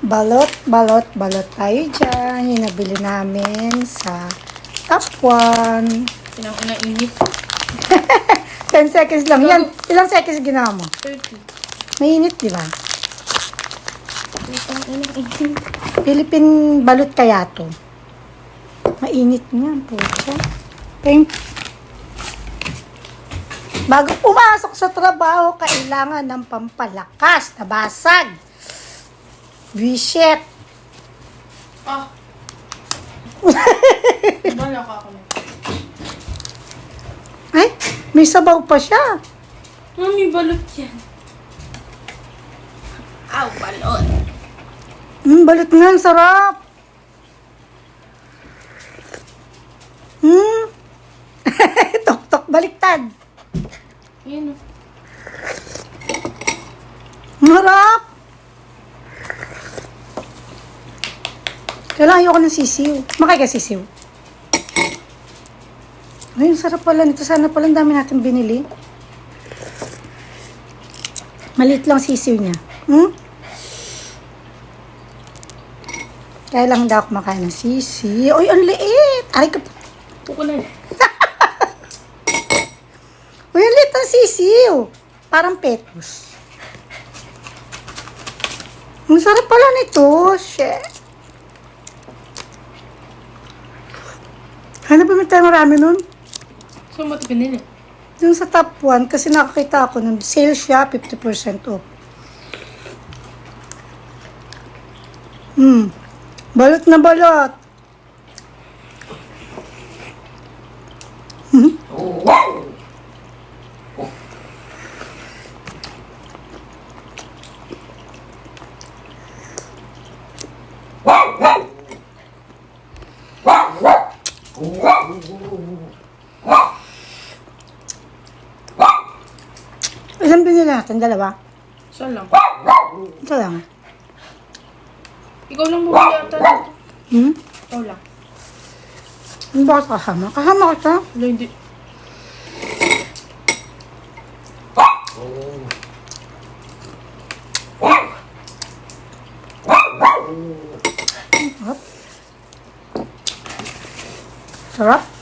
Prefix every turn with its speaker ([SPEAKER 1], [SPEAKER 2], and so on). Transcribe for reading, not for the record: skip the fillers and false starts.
[SPEAKER 1] Balot, balot, balot tayo dyan. Yung nabili namin sa Top 1.
[SPEAKER 2] Pinang init.
[SPEAKER 1] 10 seconds lang. Yan, ilang seconds ginawa mo?
[SPEAKER 2] 30.
[SPEAKER 1] Mainit, di ba?
[SPEAKER 2] Pinang init.
[SPEAKER 1] Philippine balot kaya to. Mainit niya, pucha. Thank. Bago pumasok sa trabaho, kailangan ng pampalakas na basag. Bisit.
[SPEAKER 2] Ah. Balak ako na.
[SPEAKER 1] Ay, may sabaw pa siya.
[SPEAKER 2] Mami, balot yan. Aw, balot.
[SPEAKER 1] Balot nga, ang sarap. Tok-tok, baliktad.
[SPEAKER 2] Yan o.
[SPEAKER 1] Marap. Kailangan ayoko ng sisiw. Makay ka sisiw. Ay, ang sarap pala nito. Sana pala ang dami natin binili. Maliit lang sisiw niya. Kaya lang hindi ako makain ng sisiw. Uy, ang liit. Ay,
[SPEAKER 2] Pukulan.
[SPEAKER 1] Uy, ang liit ang sisiw. Parang petos. Ang sarap pala nito. Shit. Hanap ba tayo marami nun?
[SPEAKER 2] Saan mo ito pinili?
[SPEAKER 1] Yung sa Top 1, kasi nakakita ako nun, sale siya, 50% off. Balot na balot. Ilan binili natin? Dalawa?
[SPEAKER 2] Isa lang.
[SPEAKER 1] Ito lang.
[SPEAKER 2] Ikaw lang bumili ata nito. Ikaw lang.
[SPEAKER 1] Ano ba kasama? Kasama ko siya.
[SPEAKER 2] Wala, hindi.
[SPEAKER 1] Sarap.